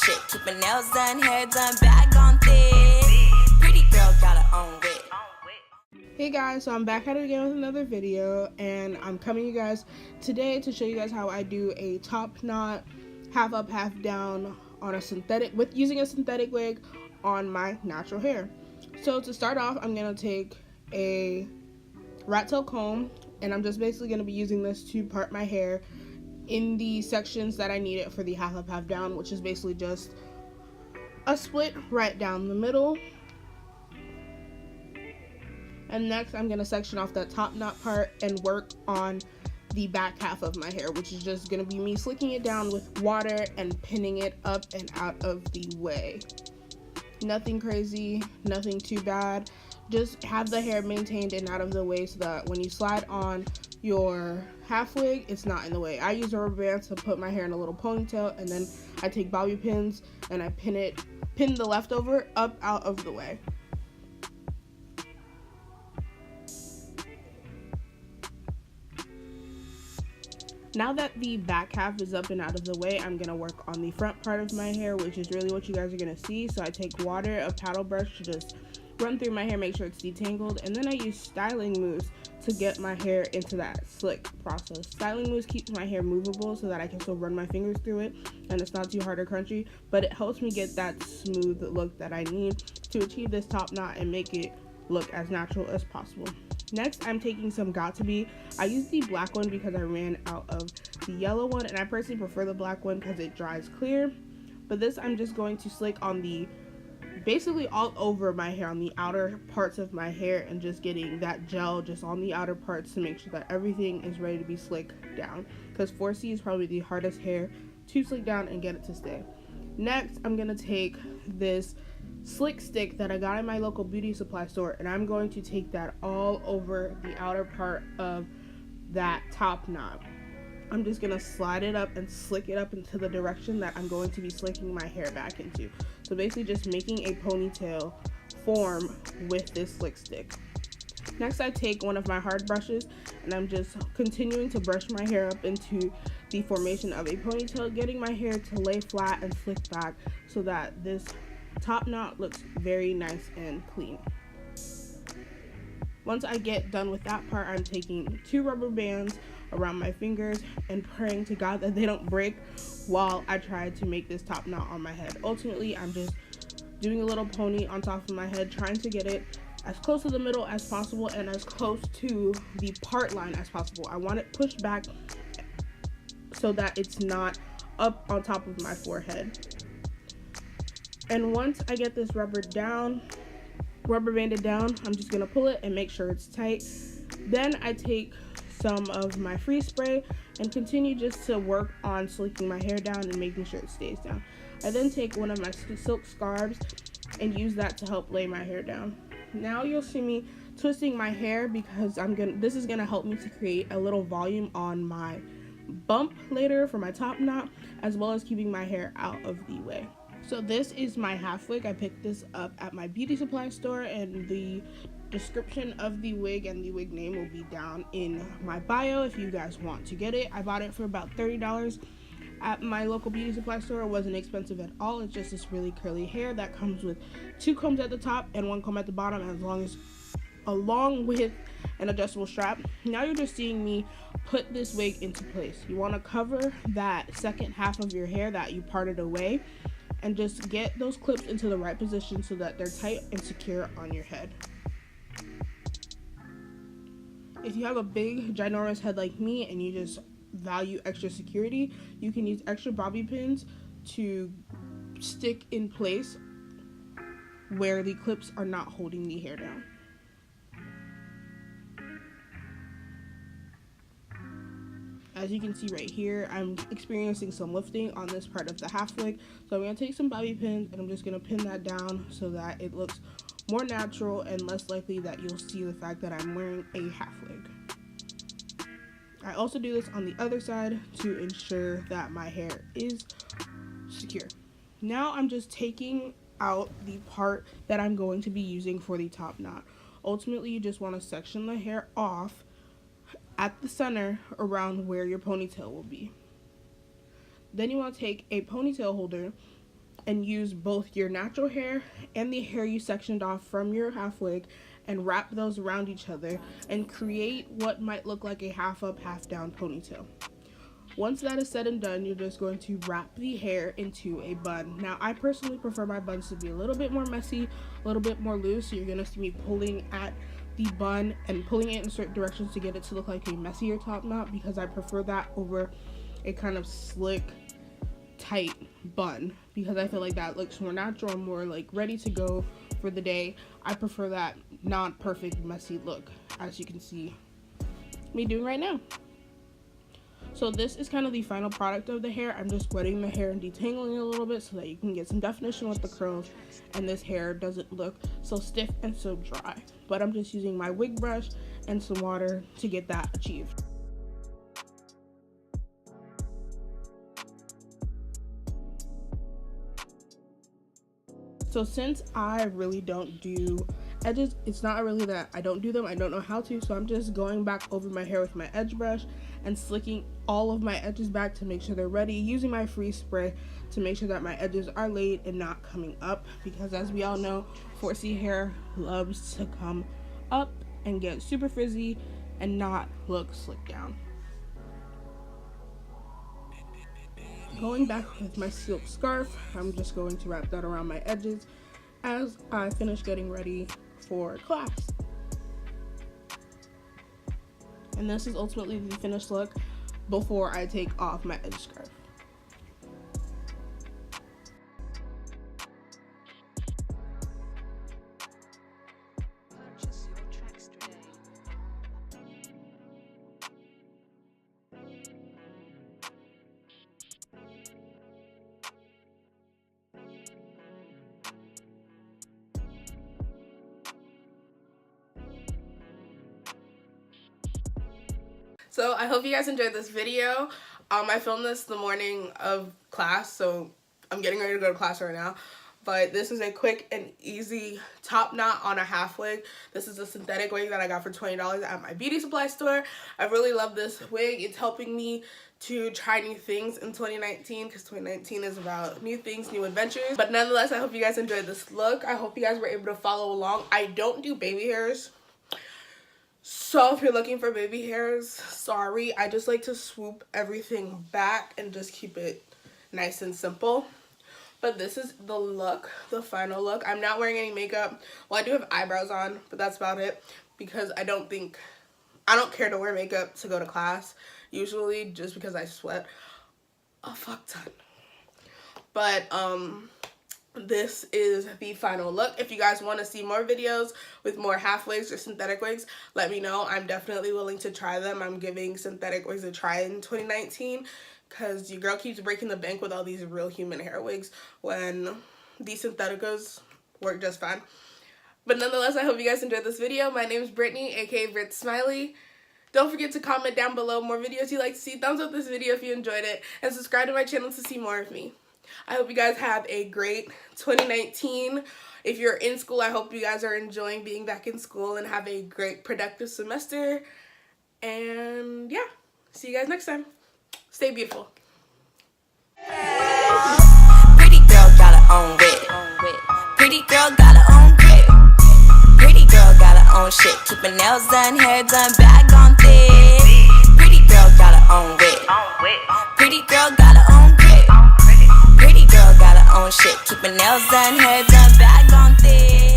shit. Keep my nails done, hair done, bag on thick. Pretty girl got her own wig. Hey guys, so I'm back at it again with another video, and I'm coming to you guys today to show you guys how I do a top knot, half up, half down on a synthetic, using a synthetic wig on my natural hair. So to start off, I'm gonna take a rat tail comb, and I'm just basically gonna be using this to part my hair in the sections that I need it for the half up, half down, which is basically just a split right down the middle. And next, I'm going to section off that top knot part and work on the back half of my hair, which is just going to be me slicking it down with water and pinning it up and out of the way. Nothing crazy, nothing too bad. Just have the hair maintained and out of the way so that when you slide on your half wig, it's not in the way. I use a rubber band to put my hair in a little ponytail, and then I take bobby pins and I pin the leftover up out of the way. Now that the back half is up and out of the way, I'm going to work on the front part of my hair, which is really what you guys are going to see. So I take water, a paddle brush to just run through my hair, make sure it's detangled, and then I use styling moves to get my hair into that slick process. Styling moves keeps my hair movable so that I can still run my fingers through it and it's not too hard or crunchy, but it helps me get that smooth look that I need to achieve this top knot and make it look as natural as possible. Next, I'm taking some Got2b. I use the black one because I ran out of the yellow one, and I personally prefer the black one because it dries clear. But this, I'm just going to slick on basically all over my hair, on the outer parts of my hair, and just getting that gel just on the outer parts to make sure that everything is ready to be slicked down, because 4C is probably the hardest hair to slick down and get it to stay. Next, I'm going to take this slick stick that I got in my local beauty supply store, and I'm going to take that all over the outer part of that top knot. I'm just going to slide it up and slick it up into the direction that I'm going to be slicking my hair back into. So basically just making a ponytail form with this slick stick. Next, I take one of my hard brushes, and I'm just continuing to brush my hair up into the formation of a ponytail, getting my hair to lay flat and slick back so that this top knot looks very nice and clean. Once I get done with that part, I'm taking 2 rubber bands around my fingers and praying to God that they don't break while I try to make this top knot on my head. Ultimately, I'm just doing a little pony on top of my head, trying to get it as close to the middle as possible and as close to the part line as possible. I want it pushed back so that it's not up on top of my forehead. And once I get this rubber banded down, I'm just gonna pull it and make sure it's tight. Then I take some of my freeze spray and continue just to work on slicking my hair down and making sure it stays down. I then take one of my silk scarves and use that to help lay my hair down. Now you'll see me twisting my hair because this is gonna help me to create a little volume on my bump later for my top knot, as well as keeping my hair out of the way. So this is my half wig. I picked this up at my beauty supply store, and the description of the wig and the wig name will be down in my bio if you guys want to get it. I bought it for about $30 at my local beauty supply store. It wasn't expensive at all. It's just this really curly hair that comes with 2 combs at the top and 1 comb at the bottom, along with an adjustable strap. Now you're just seeing me put this wig into place. You want to cover that second half of your hair that you parted away and just get those clips into the right position so that they're tight and secure on your head. If you have a big ginormous head like me and you just value extra security, you can use extra bobby pins to stick in place where the clips are not holding the hair down. As you can see right here, I'm experiencing some lifting on this part of the half wig. So I'm going to take some bobby pins and I'm just going to pin that down so that it looks more natural and less likely that you'll see the fact that I'm wearing a half wig. I also do this on the other side to ensure that my hair is secure. Now I'm just taking out the part that I'm going to be using for the top knot. Ultimately, you just want to section the hair off at the center around where your ponytail will be. Then you want to take a ponytail holder and use both your natural hair and the hair you sectioned off from your half wig and wrap those around each other and create what might look like a half up, half down ponytail. Once that is said and done, you're just going to wrap the hair into a bun. Now, I personally prefer my buns to be a little bit more messy, a little bit more loose, so you're going to see me pulling at the bun and pulling it in certain directions to get it to look like a messier top knot, because I prefer that over a kind of slick, tight bun, because I feel like that looks more natural and more like ready to go for the day. I prefer that non-perfect messy look, as you can see me doing right now. So this is kind of the final product of the hair. I'm just wetting the hair and detangling it a little bit so that you can get some definition with the curls and this hair doesn't look so stiff and so dry. But I'm just using my wig brush and some water to get that achieved. So since I really don't do edges, it's not really that I don't do them, I don't know how to, so I'm just going back over my hair with my edge brush and slicking all of my edges back to make sure they're ready, using my freeze spray to make sure that my edges are laid and not coming up, because as we all know, 4C hair loves to come up and get super frizzy and not look slicked down. Going back with my silk scarf, I'm just going to wrap that around my edges as I finish getting ready for class. And this is ultimately the finished look before I take off my edge scarf. So I hope you guys enjoyed this video. I filmed this the morning of class, so I'm getting ready to go to class right now. But this is a quick and easy top knot on a half wig. This is a synthetic wig that I got for $20 at my beauty supply store. I really love this wig. It's helping me to try new things in 2019, because 2019 is about new things, new adventures. But nonetheless, I hope you guys enjoyed this look. I hope you guys were able to follow along. I don't do baby hairs, so if you're looking for baby hairs, sorry. I just like to swoop everything back and just keep it nice and simple. But this is the look, the final look. I'm not wearing any makeup. Well, I do have eyebrows on, but that's about it, because I don't care to wear makeup to go to class usually, just because I sweat a fuck ton. But this is the final look. If you guys want to see more videos with more half wigs or synthetic wigs, let me know. I'm definitely willing to try them. I'm giving synthetic wigs a try in 2019, because your girl keeps breaking the bank with all these real human hair wigs when these syntheticals work just fine. But nonetheless, I hope you guys enjoyed this video. My name is Brittany, aka Brit Smiley. Don't forget to comment down below more videos you'd like to see. Thumbs up this video if you enjoyed it, and subscribe to my channel to see more of me. I hope you guys have a great 2019. If you're in school, I hope you guys are enjoying being back in school and have a great productive semester. And yeah, see you guys next time. Stay beautiful. Pretty girl got her own wig. Pretty girl got her own wig. Pretty girl got her own shit. Keep her nails done, hair done, bag on thick. Pretty girl got her own wig. Pretty girl got her own wig. Pretty girl got her own shit. Keep her nails done, hair done, bag on thick.